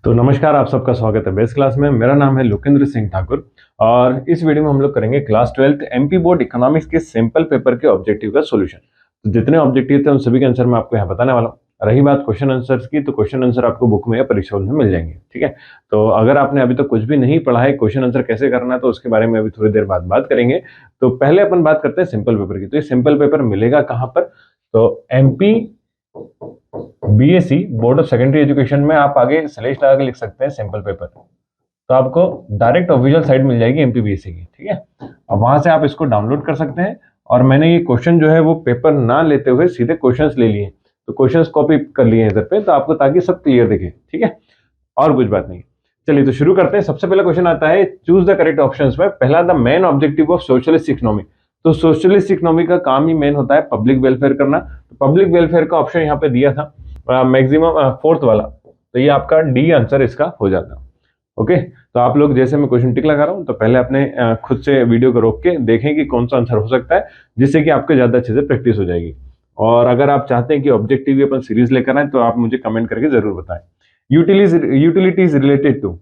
तो नमस्कार, आप सबका स्वागत है बेस क्लास में। मेरा नाम है लोकेंद्र सिंह ठाकुर और इस वीडियो में हम लोग करेंगे class 12th MP board economics के सिंपल पेपर के ऑब्जेक्टिव का सॉल्यूशन। तो जितने ऑब्जेक्टिव थे उन सभी के आंसर मैं आपको यहाँ बताने वाला हूँ। रही बात क्वेश्चन आंसर्स की, तो क्वेश्चन आंसर आपको बुक में या परीक्षा में मिल जाएंगे। ठीक है, तो अगर आपने अभी तक कुछ भी नहीं पढ़ा है क्वेश्चन आंसर कैसे करना है तो उसके बारे में अभी थोड़ी देर बाद बात करेंगे। तो पहले अपन बात करते हैं सिंपल पेपर की। तो ये सिंपल पेपर मिलेगा कहाँ पर? तो MP BSc board of secondary education में आप आगे स्लैश लगा के लिख सकते हैं सिंपल पेपर। तो आपको डायरेक्ट ऑफिशियल साइट मिल जाएगी एमपी बीएससी की। ठीक है, अब वहां से आप इसको डाउनलोड कर सकते हैं। और मैंने ये क्वेश्चन जो है वो पेपर ना लेते हुए सीधे क्वेश्चंस ले लिए, तो क्वेश्चंस कॉपी कर लिए इधर पे, तो आपको ताकि सब क्लियर दिखे। ठीक है, और कुछ बात नहीं। चलिए तो शुरू करते हैं। सबसे पहला क्वेश्चन आता है चूज द करेक्ट ऑप्शंस में। पहला, the main objective of socialist economy. तो सोशलिस्ट इकोनॉमी का काम ही मेन होता है पब्लिक वेलफेयर करना। तो पब्लिक वेलफेयर का ऑप्शन यहाँ पे दिया था मैक्सिमम फोर्थ वाला, तो ये आपका डी आंसर इसका हो जाता। ओके, तो आप लोग जैसे मैं क्वेश्चन टिक लगा रहा हूँ तो पहले अपने खुद से वीडियो को रोक के देखें कि कौन सा आंसर हो सकता है, जिससे कि आपके ज्यादा अच्छे से प्रैक्टिस हो जाएगी। और अगर आप चाहते हैं कि ऑब्जेक्टिव अपन सीरीज लेकर आए तो आप मुझे कमेंट करके जरूर बताएं। यूटिलिटीज रिलेटेड टू,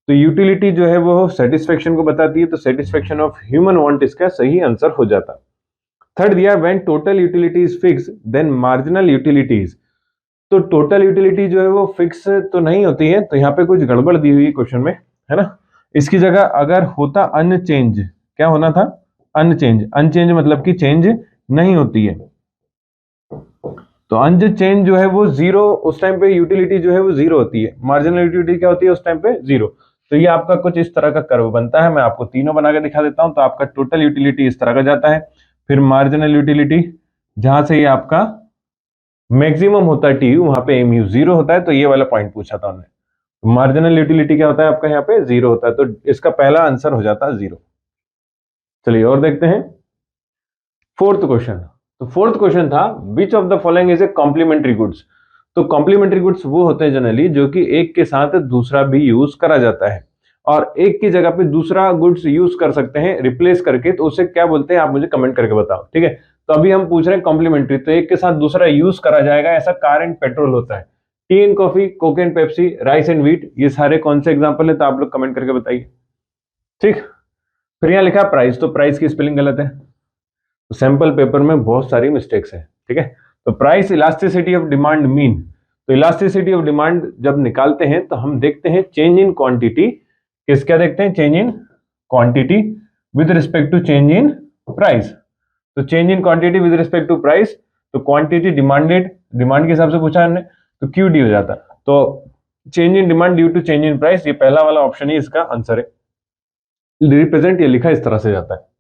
तो यूटिलिटी जो है वो सेटिस्फेक्शन को बताती है, तो सेटिस्फेक्शन ऑफ ह्यूमन वांट इसका सही आंसर हो जाता। थर्ड दिया, when total utility is fix then marginal utilities. तो टोटल यूटिलिटी जो है वो फिक्स तो नहीं होती है, तो यहाँ पे कुछ गड़बड़ दी हुई है क्वेश्चन में, है ना। इसकी जगह अगर होता अनचेंज, क्या होना था? अनचेंज। अनचेंज मतलब कि चेंज नहीं होती है, तो अनचेंज जो है वो जीरो, उस टाइम पे यूटिलिटी जो है वो जीरो होती है। मार्जिनल यूटिलिटी क्या होती है उस टाइम पे? जीरो। तो ये आपका कुछ इस तरह का कर्व बनता है। मैं आपको तीनों बना के दिखा देता हूं। तो आपका टोटल यूटिलिटी इस तरह का जाता है, फिर मार्जिनल यूटिलिटी जहां से ये आपका मैक्सिमम होता है टीयू, वहां पे एमयू जीरो होता है। तो ये वाला पॉइंट पूछा था हमने। मार्जिनल यूटिलिटी क्या होता है आपका? यहाँ पे जीरो होता है, तो इसका पहला आंसर हो जाता है जीरो। चलिए और देखते हैं फोर्थ क्वेश्चन। तो फोर्थ क्वेश्चन था which of the following is a complementary goods. तो कॉम्प्लीमेंट्री गुड्स वो होते हैं जनरली जो कि एक के साथ दूसरा भी यूज करा जाता है, और एक की जगह पे दूसरा गुड्स यूज कर सकते हैं रिप्लेस करके। तो उसे क्या बोलते हैं आप मुझे कमेंट करके बताओ। ठीक है, तो अभी हम पूछ रहे हैं कॉम्प्लीमेंट्री, तो एक के साथ दूसरा यूज करा जाएगा, ऐसा कार एंड पेट्रोल होता है, T and coffee, Coke and Pepsi, rice and wheat. ये सारे कौन से एग्जाम्पल है? तो आप लोग कमेंट करके बताइए। ठीक, फिर यहाँ लिखा प्राइस, तो प्राइस की स्पेलिंग गलत है। तो सैंपल पेपर में बहुत सारी मिस्टेक्स है। ठीक है, तो price elasticity of demand mean. तो इलास्टिसिटी ऑफ डिमांड जब निकालते हैं तो हम देखते हैं चेंज इन क्वांटिटी। क्या देखते हैं? Change in quantity with respect to change in price. तो change in quantity with respect to price, तो क्वांटिटी डिमांडेड, डिमांड के हिसाब से पूछा हमने, तो क्यू डी हो जाता। तो change in demand due to change in price, ये पहला वाला ऑप्शन ही इसका आंसर है। रिप्रेजेंट ये लिखा इस तरह से जाता है।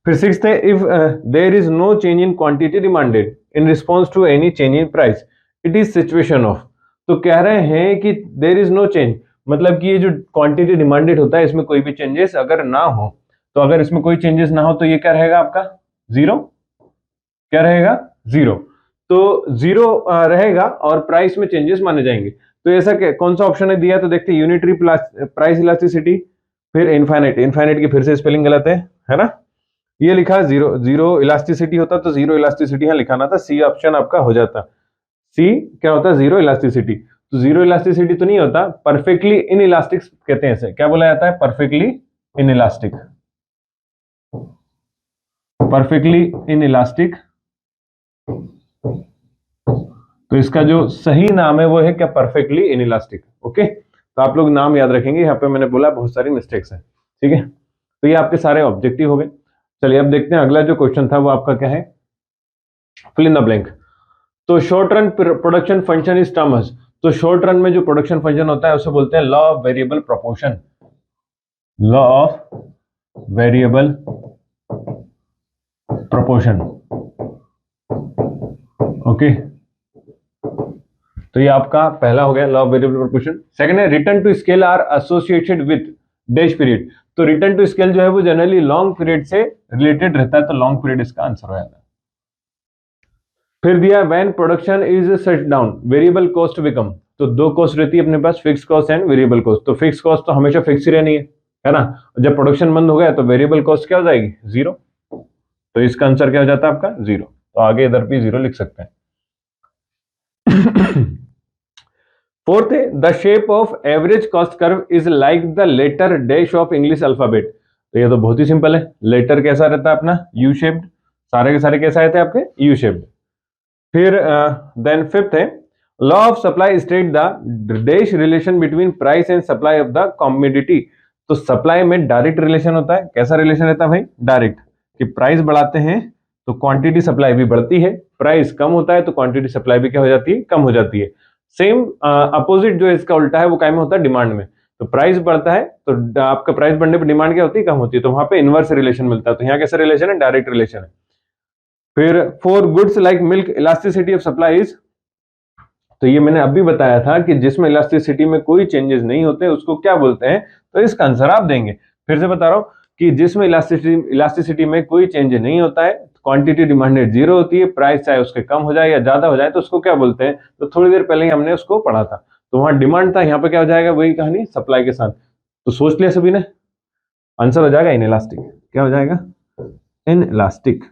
फिर सिक्स्थ है, if there is no change in quantity demanded in response to any change in price it is situation of. तो कह रहे हैं कि देयर इज नो चेंज, मतलब कि ये जो क्वांटिटी डिमांडेड होता है इसमें कोई भी चेंजेस अगर ना हो, तो अगर इसमें कोई चेंजेस ना हो तो ये क्या रहेगा आपका? जीरो। क्या रहेगा? जीरो। तो जीरो रहेगा और प्राइस में चेंजेस माने जाएंगे। तो ऐसा कौन सा ऑप्शन है दिया? तो देखते हैं यूनिटरी प्राइस इलास्टिसिटी, फिर इनफाइनाइट। इनफाइनाइट की फिर से स्पेलिंग गलत है ना। ये लिखा जीरो, जीरो इलास्टिसिटी होता तो जीरो इलास्टिसिटी यहां लिखाना था, सी ऑप्शन आपका हो जाता। सी क्या होता है? Zero elasticity. तो जीरो इलास्टिसिटी तो नहीं होता, परफेक्टली इन इलास्टिक कहते हैं इसे। क्या बोला जाता है? Perfectly in elastic. Perfectly in elastic, तो इसका जो सही नाम है वो है क्या? Perfectly in elastic. ओके, तो आप लोग नाम याद रखेंगे। यहाँ पे मैंने बोला बहुत सारी मिस्टेक्स है। ठीक है, तो ये आपके सारे ऑब्जेक्टिव हो गए। चलिए अब देखते हैं अगला जो क्वेश्चन था वो आपका क्या है, फिल इन द ब्लैंक। तो short run production function is term as. तो शॉर्ट रन में जो प्रोडक्शन फंक्शन होता है उसे बोलते हैं law of variable proportion. Law of variable proportion. Okay, तो ये आपका पहला हो गया law of variable proportion. Second है return to scale are associated with dash period. तो रिटर्न टू स्केल जो है वो जनरली लॉन्ग पीरियड से रिलेटेड रहता है, तो लॉन्ग पीरियड इसका आंसर हो जाता है। फिर दिया when production is shut down variable cost become. तो दो कॉस्ट रहती है अपने पास, fix cost and variable cost. तो फिक्स कॉस्ट तो हमेशा फिक्स ही रहनी है ना। जब प्रोडक्शन बंद हो गया तो वेरिएबल कॉस्ट क्या हो जाएगी? जीरो। तो इसका आंसर क्या हो जाता है आपका? जीरो। तो आगे इधर भी जीरो लिख सकते हैं। फोर्थ है the shape of average cost curve is like the letter dash of English alphabet. तो ये तो बहुत ही सिंपल है, लेटर कैसा रहता है अपना यू शेप्ड, सारे के सारे कैसा रहते हैं आपके यू शेप्ड। फिर देन फिफ्थ है law of supply state the dash relation between price and supply of the commodity. तो सप्लाई में डायरेक्ट रिलेशन होता है, कैसा रिलेशन रहता है भाई डायरेक्ट, कि प्राइस बढ़ाते हैं तो क्वांटिटी सप्लाई भी बढ़ती है, प्राइस कम होता है तो क्वांटिटी सप्लाई भी क्या हो जाती है कम हो जाती है। सेम अपोजिट जो इसका उल्टा है वो काय में होता है डिमांड में। तो प्राइस बढ़ता है तो आपका प्राइस बढ़ने पर डिमांड क्या होती है कम होती है, तो वहां पे इनवर्स रिलेशन मिलता है। तो यहाँ कैसा रिलेशन है डायरेक्ट रिलेशन है। फिर for goods like milk elasticity of supply is, तो ये मैंने अभी बताया था कि जिसमें इलास्टिसिटी में कोई चेंजेस नहीं होते उसको क्या बोलते हैं, तो इसका आंसर आप देंगे। फिर से बता रहा हूं कि जिसमें इलास्टिसिटी में कोई चेंज नहीं होता है, क्वांटिटी डिमांडेड जीरो होती है, प्राइस चाहे उसके कम हो जाए या ज्यादा हो जाए तो उसको क्या बोलते हैं, तो थोड़ी देर पहले ही हमने उसको पढ़ा था। तो वहां डिमांड था, यहाँ पे क्या हो जाएगा वही कहानी सप्लाई के साथ। तो सोच लिया सभी ने, आंसर हो जाएगा इनइलास्टिक। क्या हो जाएगा इनइलास्टिक।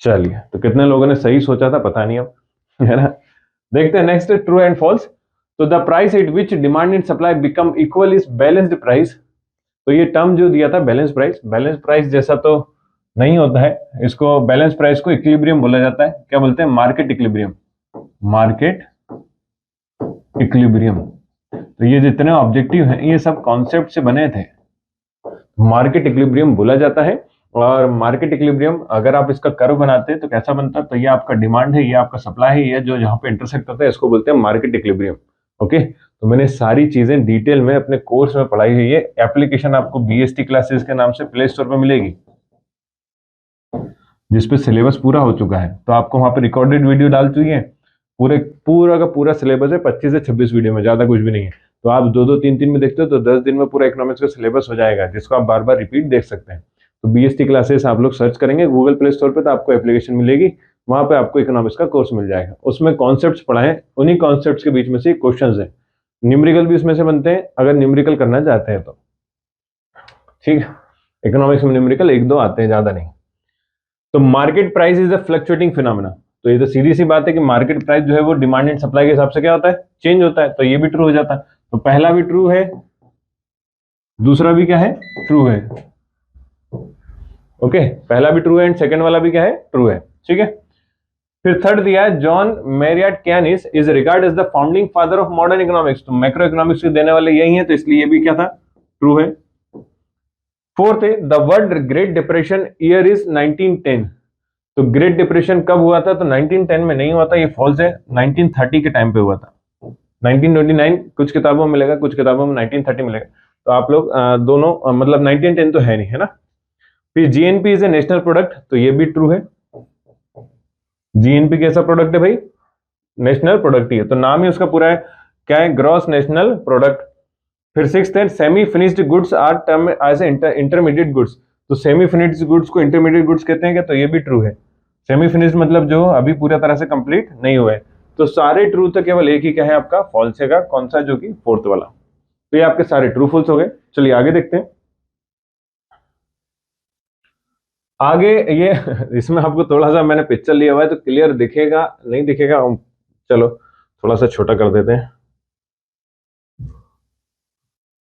चलिए, तो कितने लोगों ने सही सोचा था पता नहीं अब, है ना। देखते हैं नेक्स्ट ट्रू एंड फॉल्स। तो the price at which demand and supply become equal is balanced price. तो ये टर्म जो दिया था बैलेंस प्राइस जैसा तो नहीं होता है, इसको बैलेंस प्राइस को इक्विलिब्रियम बोला जाता है। क्या बोलते हैं मार्केट इक्विलिब्रियम, मार्केट इक्विलिब्रियम। तो ये जितने ऑब्जेक्टिव हैं ये सब कॉन्सेप्ट से बने थे, मार्केट इक्विलिब्रियम बोला जाता है। और मार्केट इक्विलिब्रियम अगर आप इसका कर्व बनाते हैं तो कैसा बनता है, तो ये आपका डिमांड है, ये आपका सप्लाई है, ये जो यहाँ पे इंटरसेक्ट होता है इसको बोलते हैं मार्केट इक्विलिब्रियम। ओके, तो मैंने सारी चीजें डिटेल में अपने कोर्स में पढ़ाई हुई है। एप्लीकेशन आपको बीएसटी क्लासेस के नाम से प्ले स्टोर पर मिलेगी, जिसपे सिलेबस पूरा हो चुका है। तो आपको वहां पे रिकॉर्डेड वीडियो डाल चुकी है, पूरा का पूरा सिलेबस है 25 से 26 वीडियो में, ज्यादा कुछ भी नहीं है। तो आप 2-2 3-3 में देखते हो तो 10 दिन में पूरा इकोनॉमिक्स का सिलेबस हो जाएगा, जिसको आप बार बार रिपीट देख सकते हैं। तो बीएसटी क्लासेस आप लोग सर्च करेंगे गूगल प्ले स्टोर पे तो आपको एप्लीकेशन मिलेगी, वहां पे आपको इकोनॉमिक्स का कोर्स मिल जाएगा। उसमें कॉन्सेप्ट्स पढ़ाए, उन्हीं कॉन्सेप्ट्स के बीच में से क्वेश्चंस हैं, न्यूमेरिकल भी उसमें से बनते हैं अगर न्यूमेरिकल करना चाहते हैं तो। ठीक है, इकोनॉमिक्स में न्यूमेरिकल 1-2 आते हैं, ज्यादा नहीं। तो market price is a fluctuating phenomena. तो ये तो सीधी सी बात है कि मार्केट प्राइस जो है वो डिमांड एंड सप्लाई के हिसाब से क्या होता है चेंज होता है। तो ये भी ट्रू हो जाता है। तो पहला भी ट्रू है, दूसरा भी क्या है ट्रू है। ओके, पहला भी ट्रू है एंड सेकंड वाला भी क्या है ट्रू है। ठीक है, फिर थर्ड दिया है John Maynard Keynes is regard as the founding father of modern economics. तो मैक्रो इकोनॉमिक्स के देने वाले यही है, तो इसलिए ये भी क्या था ट्रू है। फोर्थ है the world great depression year is 1910। तो ग्रेट डिप्रेशन कब हुआ था, तो 1910 में नहीं हुआ था, ये फॉल्स है, 1930 के टाइम पे हुआ था। 1929 कुछ किताबों में मिलेगा, कुछ किताबों में 1930 मिलेगा। तो आप लोग दोनों मतलब 1910 तो है नहीं, है ना। फिर GNP is a national product, तो ये भी ट्रू है। जीएनपी कैसा प्रोडक्ट है भाई, नेशनल प्रोडक्ट ही है, तो नाम ही उसका पूरा है क्या है ग्रॉस नेशनल प्रोडक्ट। फिर सिक्स्थ है semi finished goods are term as intermediate goods. तो सेमी फिनिश्ड गुड्स को इंटरमीडिएट गुड्स कहते हैं क्या, तो ये भी ट्रू है। सेमी फिनिश्ड मतलब जो अभी पूरी तरह से कंप्लीट नहीं हुए। तो सारे ट्रू तो केवल एक ही क्या है आपका फॉल्स है, कौन सा, जो कि फोर्थ वाला। तो ये आपके सारे ट्रू फॉल्स हो गए। चलिए आगे देखते हैं। आगे ये इसमें आपको थोड़ा सा मैंने पिक्चर लिया हुआ है तो क्लियर दिखेगा नहीं दिखेगा, चलो थोड़ा सा छोटा कर देते हैं।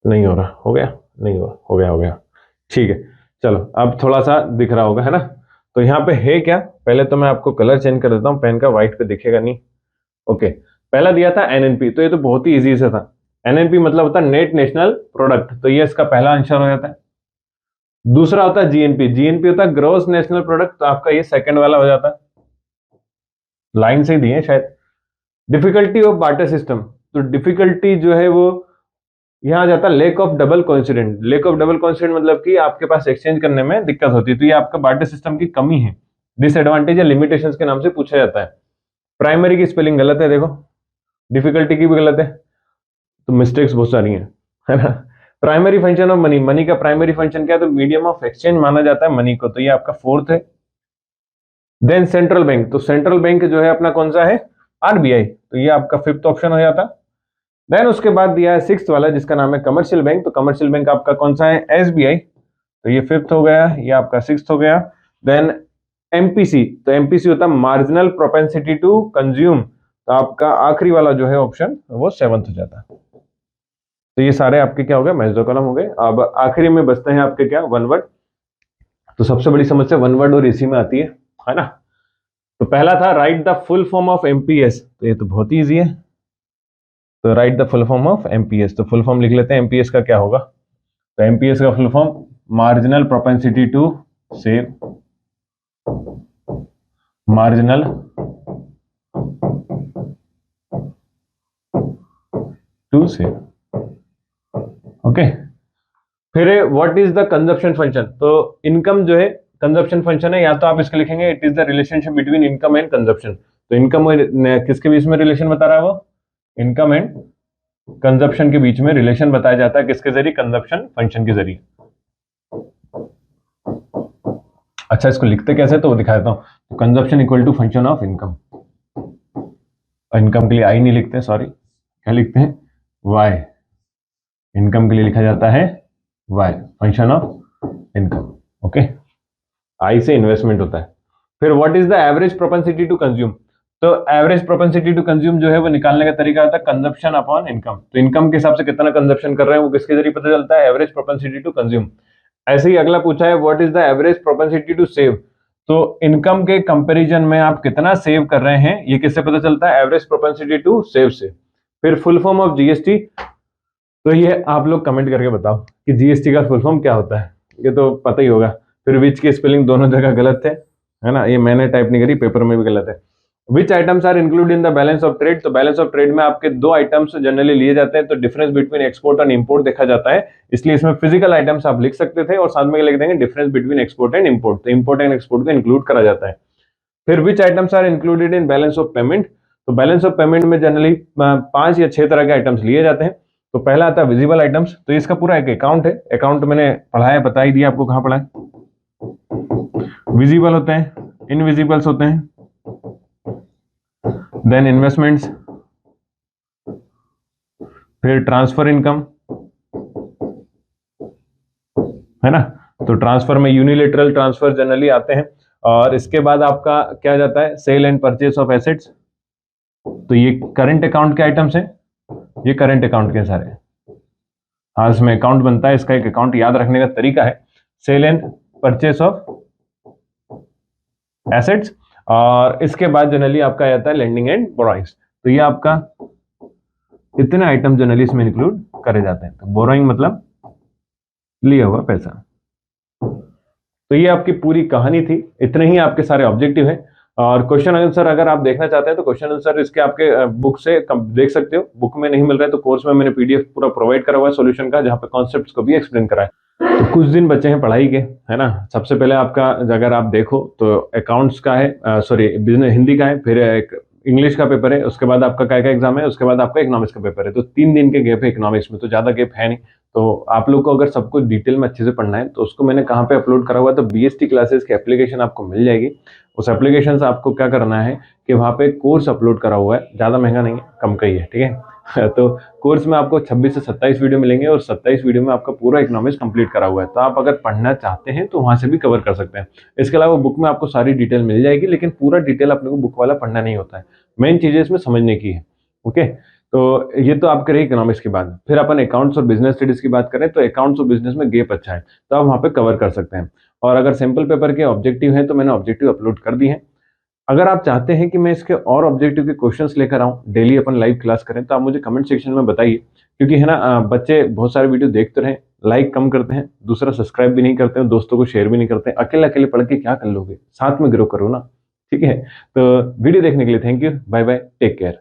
नहीं हो रहा, हो गया, नहीं हुआ, हो गया, ठीक है। चलो अब थोड़ा सा दिख रहा होगा, है ना। तो यहाँ पे है क्या, पहले तो मैं आपको कलर चेंज कर देता हूँ, पेन का व्हाइट पे दिखेगा नहीं। ओके, पहला दिया था एनएनपी, तो ये तो बहुत ही इजी से था। एनएनपी मतलब होता है नेट नेशनल प्रोडक्ट, तो ये इसका पहला आंसर हो जाता है। दूसरा होता है जीएनपी, जीएनपी होता है ग्रॉस नेशनल प्रोडक्ट, तो आपका ये सेकंड वाला हो जाता है, लाइन से ही दिए शायद। डिफिकल्टी ऑफ बार्टर सिस्टम, तो डिफिकल्टी जो है वो यहां आ जाता है lake of double coincident. Lake of double coincident मतलब कि आपके पास एक्सचेंज करने में दिक्कत होती है, तो ये आपका बार्टर सिस्टम की कमी है, डिसएडवांटेज या लिमिटेशंस के नाम से पूछा जाता है। प्राइमरी की स्पेलिंग गलत है, देखो, डिफिकल्टी की भी गलत है, तो मिस्टेक्स बहुत सारी हैं, है ना। Primary function of money, money का प्राइमरी फंक्शन क्या है, तो मीडियम ऑफ एक्सचेंज माना जाता है मनी को, तो ये आपका फोर्थ है। देन सेंट्रल बैंक, तो सेंट्रल बैंक जो है अपना कौन सा है, आरबीआई, तो ये आपका फिफ्थ ऑप्शन हो जाता है। देन उसके बाद दिया है सिक्स्थ वाला जिसका नाम है कमर्शियल बैंक, तो कमर्शियल बैंक आपका कौन सा है, एसबीआई, तो ये फिफ्थ हो गया, ये आपका सिक्स्थ हो गया। देन एमपीसी, तो एमपीसी होता है मार्जिनल प्रोपेंसिटी टू कंज्यूम, तो आपका आखिरी वाला जो है ऑप्शन वो 7th हो जाता है। तो ये सारे आपके क्या हो गए, मैच द कॉलम हो गए। अब आखिरी में बचते हैं आपके क्या, वन वर्ड। तो सबसे बड़ी समस्या वन वर्ड और इसी में आती है ना। तो पहला था right the full form of MPS, तो ये तो बहुत ही ईजी है। तो right the full form of MPS, तो फुल फॉर्म लिख लेते हैं। एमपीएस का क्या होगा, तो एमपीएस का full form marginal propensity to save, marginal to save, okay. फिर what is the consumption function, तो इनकम जो है कंजप्शन फंक्शन है, या तो आप इसके लिखेंगे it is the relationship between income and consumption. तो इनकम किसके बीच में रिलेशन बता रहा है, वो इनकम एंड कंजप्शन के बीच में रिलेशन बताया जाता है, किसके जरिए, कंजप्शन फंक्शन के जरिए। अच्छा, इसको लिखते कैसे, तो वो दिखा देता हूं। तो consumption equal to function of income, income के लिए आई नहीं लिखते, सॉरी, क्या लिखते हैं, वाई। इनकम के लिए लिखा जाता है Y, function of income, okay. I से इन्वेस्टमेंट होता है। फिर what is the average propensity to consume, तो एवरेज प्रोपेंसिटी टू कंज्यूम जो है वो निकालने का तरीका होता है कंजप्शन अपॉन इनकम। तो इनकम के हिसाब से कितना कंजप्शन कर रहे हैं वो किसके जरिए पता चलता है, एवरेज प्रोपेंसिटी टू कंज्यूम। ऐसे ही अगला पूछा है what is the average propensity to save, तो इनकम के कंपैरिजन में आप कितना सेव कर रहे हैं ये किससे पता चलता है, एवरेज प्रोपेंसिटी टू सेव से। फिर फुल फॉर्म ऑफ जीएसटी, तो ये आप लोग कमेंट करके बताओ कि जीएसटी का फुल फॉर्म क्या होता है, ये तो पता ही होगा। फिर विच की स्पेलिंग दोनों जगह गलत है ना, ये मैंने टाइप नहीं करी, पेपर में भी गलत है। Which items are include in the balance of trade, तो बैलेंस ऑफ ट्रेड में आपके दो आइटम्स जनरली लिए जाते हैं, तो difference between export and import देखा जाता है, इसलिए इसमें फिजिकल आइटम्स आप लिख सकते थे और साथ में लिख देंगे difference between export and import, तो इंपोर्ट एंड एक्सपोर्ट को इंक्लूड करा जाता है। फिर which items are included in balance of payment, तो बैलेंस ऑफ पेमेंट में जनरली 5 या 6 तरह के आइटम्स लिए जाते हैं। तो पहला आता है विजिबल आइटम्स, तो इसका पूरा एक अकाउंट है, अकाउंट मैंने पढ़ाया, बता ही दिया आपको, कहां पढ़ा है। विजिबल होते हैं, इनविजिबल्स होते हैं, देन इन्वेस्टमेंट्स, फिर ट्रांसफर इनकम, है ना। तो ट्रांसफर में यूनिलेटरल ट्रांसफर जनरली आते हैं, और इसके बाद आपका क्या जाता है, sale and purchase of assets, तो ये करंट अकाउंट के आइटम्स हैं, ये करंट अकाउंट के सारे। हाँ, इसमें अकाउंट बनता है, इसका एक अकाउंट याद रखने का तरीका है, sale and purchase of assets, और इसके बाद जनरली आपका आता है लेंडिंग एंड बोरोइंग्स। तो ये आपका इतने आइटम जनरली इसमें इंक्लूड करे जाते हैं। तो बोरोइंग मतलब लिया हुआ पैसा। तो ये आपकी पूरी कहानी थी, इतने ही आपके सारे ऑब्जेक्टिव हैं। और क्वेश्चन आंसर अगर आप देखना चाहते हैं तो क्वेश्चन आंसर इसके आपके बुक से देख सकते हो, बुक में नहीं मिल रहा है तो कोर्स में मैंने पीडीएफ पूरा प्रोवाइड करा हुआ है सॉल्यूशन का, जहाँ पे कॉन्सेप्ट्स को भी एक्सप्लेन करा है। तो कुछ दिन बचे हैं पढ़ाई के, है ना। सबसे पहले आपका अगर आप देखो तो अकाउंट्स का है, सॉरी बिजनेस हिंदी का है, फिर एक इंग्लिश का पेपर है, उसके बाद आपका क्या एग्जाम है, उसके बाद आपका इकोनॉमिक्स का पेपर है। तो 3 दिन के गैप है इकोनॉमिक्स में, तो ज्यादा गैप है नहीं। तो आप लोग को अगर सब कुछ डिटेल में अच्छे से पढ़ना है तो उसको मैंने कहाँ पे अपलोड करा हुआ है, तो बीएसटी क्लासेस की एप्लीकेशन आपको मिल जाएगी। उस एप्लीकेशन से आपको क्या करना है कि वहाँ पे कोर्स अपलोड करा हुआ है, ज़्यादा महंगा नहीं है, कम का ही है, ठीक है। तो कोर्स में आपको 26 से 27 वीडियो मिलेंगे, और 27 वीडियो में आपका पूरा इकोनॉमिक्स कंप्लीट करा हुआ है। तो आप अगर पढ़ना चाहते हैं तो वहाँ से भी कवर कर सकते हैं। इसके अलावा बुक में आपको सारी डिटेल मिल जाएगी, लेकिन पूरा डिटेल अपने को बुक वाला पढ़ना नहीं होता है, मेन चीज़ें इसमें समझने की है, ओके। तो ये तो आप करें इकोनॉमिक्स की बात। फिर अपन अकाउंट्स और बिजनेस स्टडीज की बात करें तो अकाउंट्स और बिजनेस में गैप अच्छा है, तो आप वहाँ पे कवर कर सकते हैं। और अगर सिंपल पेपर के ऑब्जेक्टिव हैं तो मैंने ऑब्जेक्टिव अपलोड कर दिए हैं। अगर आप चाहते हैं कि मैं इसके और ऑब्जेक्टिव के क्वेश्चंस लेकर आऊँ, डेली अपन लाइव क्लास करें, तो आप मुझे कमेंट सेक्शन में बताइए, क्योंकि है ना बच्चे बहुत सारे वीडियो देखते रहे, लाइक कम करते हैं, दूसरा सब्सक्राइब भी नहीं करते हैं, दोस्तों को शेयर भी नहीं करते हैं। अकेले अकेले पढ़ के क्या कर लोगे, साथ में ग्रो करो ना, ठीक है। तो वीडियो देखने के लिए thank you, bye bye, take care.